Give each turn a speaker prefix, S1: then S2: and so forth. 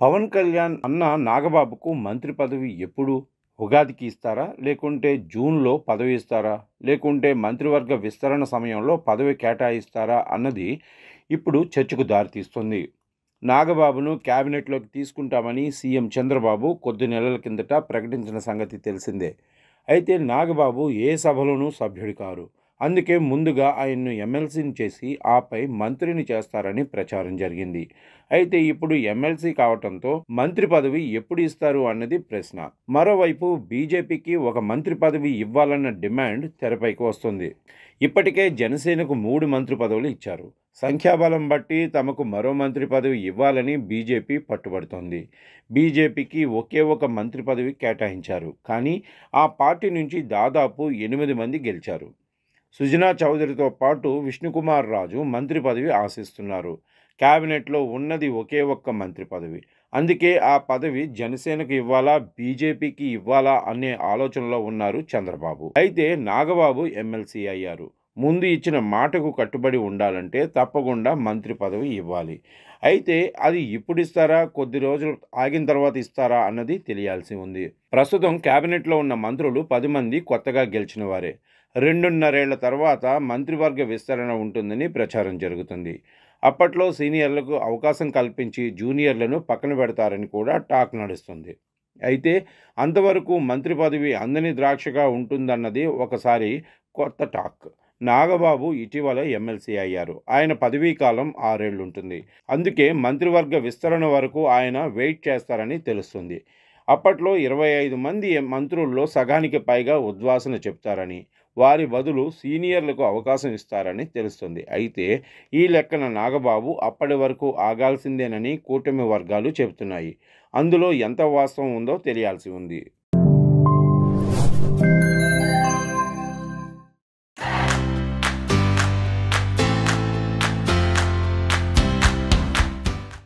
S1: పవన్ కళ్యాణ్ అన్న నాగబాబుకు మంత్రి పదవి ఎప్పుడు? ఉగాదికి ఇస్తారా? లేకుంటే జూన్‌లో పదవి ఇస్తారా? లేకుంటే మంత్రివర్గ విస్తరణ సమయంలో పదవి కేటాయిస్తారా? అన్నది ఇప్పుడు చర్చకు దారితీస్తుంది. నాగబాబును క్యాబినెట్‌లోకి తీసుకుంటామని సీఎం చంద్రబాబు కొద్ది నెలల కిందట ప్రకటించిన సంగతి తెలిసిందే. అయితే నాగబాబు ఏ సభలోనూ సభ్యుడు కారు. అందుకే ముందుగా ఆయన్ను ఎమ్మెల్సీని చేసి ఆపై మంత్రిని చేస్తారని ప్రచారం జరిగింది. అయితే ఇప్పుడు ఎమ్మెల్సీ కావటంతో మంత్రి పదవి ఎప్పుడు ఇస్తారు అన్నది ప్రశ్న. మరోవైపు బీజేపీకి ఒక మంత్రి పదవి ఇవ్వాలన్న డిమాండ్ తెరపైకి వస్తుంది. ఇప్పటికే జనసేనకు 3 మంత్రి పదవులు ఇచ్చారు. సంఖ్యాబలం బట్టి తమకు మరో మంత్రి పదవి ఇవ్వాలని బీజేపీ పట్టుబడుతోంది. బీజేపీకి ఒకే ఒక మంత్రి పదవి కేటాయించారు. కానీ ఆ పార్టీ నుంచి దాదాపు 8 మంది గెలిచారు. సుజనా చౌదరితో పాటు విష్ణుకుమార్ రాజు మంత్రి పదవి ఆశిస్తున్నారు. కేబినెట్లో ఉన్నది ఒకే ఒక్క మంత్రి పదవి. అందుకే ఆ పదవి జనసేనకు ఇవ్వాలా, బీజేపీకి ఇవ్వాలా అనే ఆలోచనలో ఉన్నారు చంద్రబాబు. అయితే నాగబాబు ఎమ్మెల్సీ అయ్యారు. ముందు ఇచ్చిన మాటకు కట్టుబడి ఉండాలంటే తప్పకుండా మంత్రి పదవి ఇవ్వాలి. అయితే అది ఇప్పుడు ఇస్తారా, కొద్ది రోజులు ఆగిన తర్వాత ఇస్తారా అన్నది తెలియాల్సి ఉంది. ప్రస్తుతం కేబినెట్లో ఉన్న మంత్రులు 10 మంది కొత్తగా గెలిచిన వారే. 2.5 ఏళ్ల తర్వాత మంత్రివర్గ విస్తరణ ఉంటుందని ప్రచారం జరుగుతుంది. అప్పట్లో సీనియర్లకు అవకాశం కల్పించి జూనియర్లను పక్కన పెడతారని కూడా టాక్ నడుస్తుంది. అయితే అంతవరకు మంత్రి పదవి అందని ద్రాక్షగా ఉంటుందన్నది ఒకసారి కొత్త టాక్. నాగబాబు ఇటీవల ఎమ్మెల్సీ అయ్యారు. ఆయన పదవీ కాలం 6 ఏళ్లు ఉంటుంది. అందుకే మంత్రివర్గ విస్తరణ వరకు ఆయన వెయిట్ చేస్తారని తెలుస్తుంది. అప్పట్లో 25 మంది మంత్రుల్లో సగానికి పైగా ఉద్వాసన చెప్తారని, వారి బదులు సీనియర్లకు అవకాశం ఇస్తారని తెలుస్తుంది. అయితే ఈ లెక్కన నాగబాబు అప్పటి వరకు ఆగాల్సిందేనని కూటమి వర్గాలు చెబుతున్నాయి. అందులో ఎంత వాస్తవం ఉందో తెలియాల్సి ఉంది.